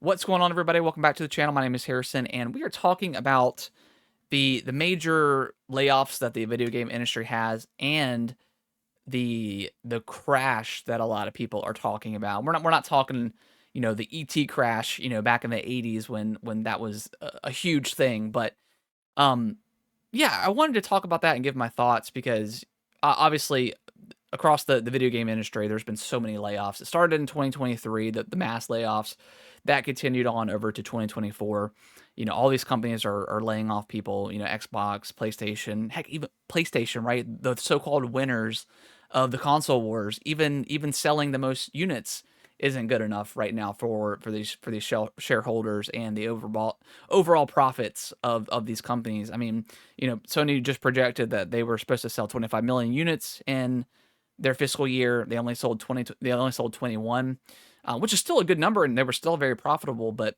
What's going on, everybody? Welcome back to the channel. My name is Harrison, and we are talking about the major layoffs that the video game industry has, and the crash that a lot of people are talking about. We're not talking, the ET crash, back in the 80s when that was a huge thing, but um, yeah, I wanted to talk about that and give my thoughts because obviously across the video game industry, there's been so many layoffs. It started in 2023, the mass layoffs that continued on over to 2024. All these companies are laying off people. Xbox, PlayStation, heck, even PlayStation, right? The so-called winners of the console wars, even selling the most units isn't good enough right now for these shareholders and the overall profits of these companies. I mean, Sony just projected that they were supposed to sell 25 million units in their fiscal year. They only sold 20. They only sold 21, which is still a good number, and they were still very profitable. But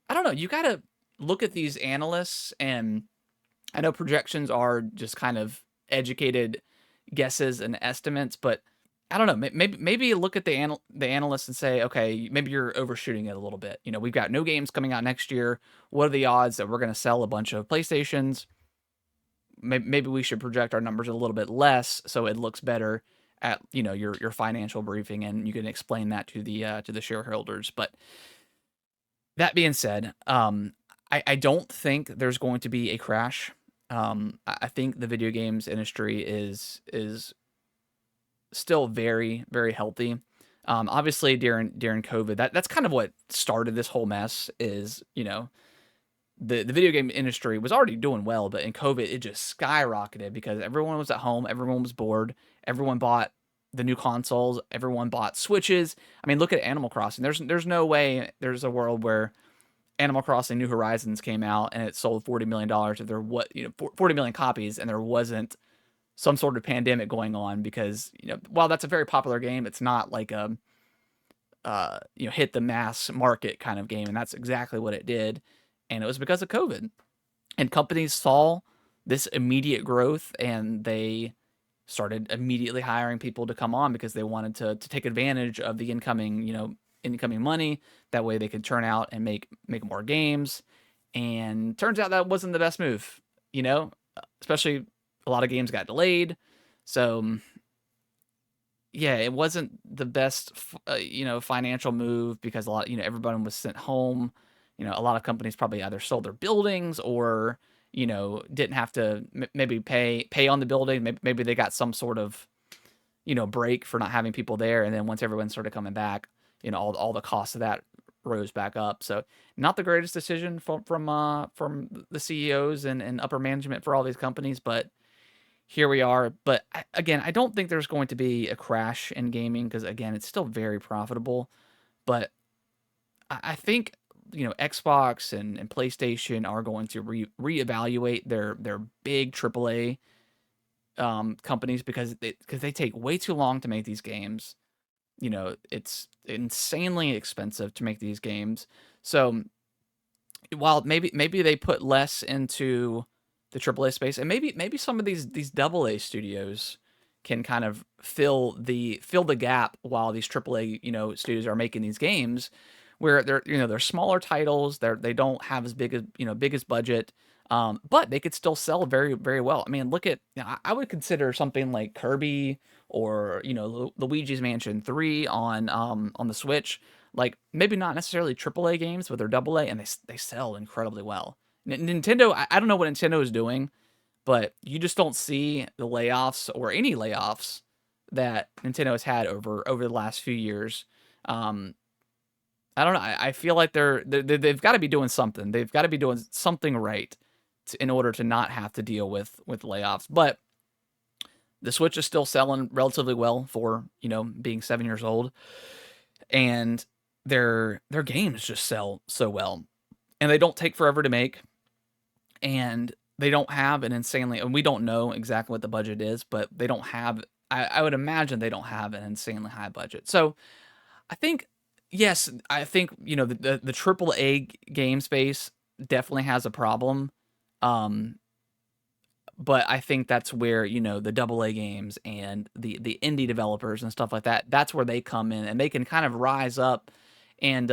I don't know. You got to look at these analysts, and I know projections are just kind of educated guesses and estimates, but I don't know. Maybe look at the analysts and say, okay, maybe you're overshooting it a little bit. We've got no games coming out next year. What are the odds that we're going to sell a bunch of PlayStations? Maybe we should project our numbers a little bit less so it looks better at your financial briefing, and you can explain that to the shareholders. But that being said, I don't think there's going to be a crash. I think the video games industry is still very, very healthy. Obviously during COVID, that's kind of what started this whole mess. Is the video game industry was already doing well, but in COVID, it just skyrocketed because everyone was at home, everyone was bored, everyone bought the new consoles, everyone bought Switches. I mean, look at Animal Crossing. There's no way there's a world where Animal Crossing New Horizons came out and it sold $40 million if there 40 million copies and there wasn't some sort of pandemic going on, because while that's a very popular game, it's not like a hit the mass market kind of game, and that's exactly what it did, and it was because of COVID. And companies saw this immediate growth, and they started immediately hiring people to come on because they wanted to take advantage of the incoming money. That way they could turn out and make more games. And turns out that wasn't the best move, you know, especially a lot of games got delayed. So yeah, it wasn't the best, financial move because everybody was sent home. A lot of companies probably either sold their buildings or, didn't have to maybe pay on the building. Maybe they got some sort of, break for not having people there. And then once everyone started coming back, all the costs of that rose back up. So not the greatest decision from the CEOs and upper management for all these companies, but here we are. But again, I don't think there's going to be a crash in gaming because again, it's still very profitable. But I think Xbox and PlayStation are going to reevaluate their big AAA companies because they take way too long to make these games. It's insanely expensive to make these games. So while maybe they put less into the AAA space, and maybe some of these AA studios can kind of fill the gap while these AAA studios are making these games, where they're smaller titles, they don't have as biggest budget, but they could still sell very, very well. I mean, look at, I would consider something like Kirby or Luigi's Mansion 3 on the Switch, like maybe not necessarily AAA games, but they're AA, and they sell incredibly well. Nintendo, I don't know what Nintendo is doing, but you just don't see the layoffs or any layoffs that Nintendo has had over the last few years. Um, I don't know. I feel like they've got to be doing something. They've got to be doing something right in order to not have to deal with layoffs. But the Switch is still selling relatively well for being 7 years old, and their games just sell so well, and they don't take forever to make, and they don't have an insanely, and we don't know exactly what the budget is, but they don't have. I would imagine they don't have an insanely high budget. So I think, yes, I think the triple A game space definitely has a problem. Um, but I think that's where the double A games and the indie developers and stuff like that. That's where they come in, and they can kind of rise up and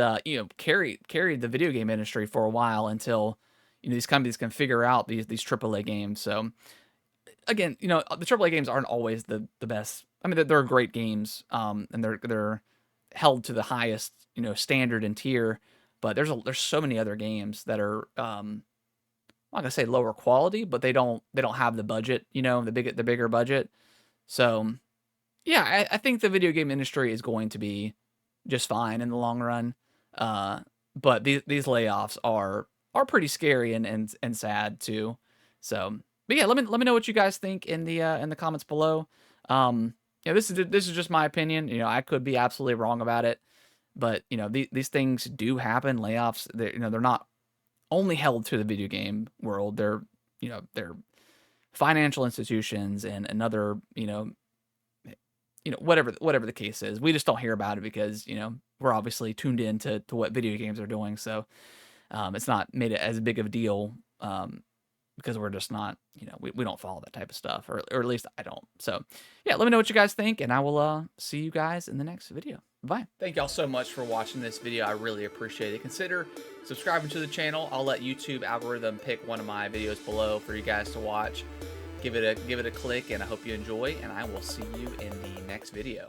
carried the video game industry for a while until these companies can figure out these AAA games. So again, the AAA games aren't always the best. I mean, they're great games, and they're held to the highest standard and tier. But there's so many other games that are I'm not gonna say lower quality, but they don't have the budget, the bigger budget. So yeah, I think the video game industry is going to be just fine in the long run. Uh, but these layoffs are pretty scary and sad too. So, but yeah, let me know what you guys think in the comments below. This is just my opinion. I could be absolutely wrong about it, but these things do happen. Layoffs, they're not only held to the video game world. They're financial institutions and another whatever the case is. We just don't hear about it because we're obviously tuned in to what video games are doing. So it's not made it as big of a deal because we're just not we don't follow that type of stuff, or at least I don't. So yeah, let me know what you guys think, and I will see you guys in the next video. Bye. Thank y'all so much for watching this video. I really appreciate it. Consider subscribing to the channel. I'll let YouTube algorithm pick one of my videos below for you guys to watch. Give it a click, and I hope you enjoy, and I will see you in the next video.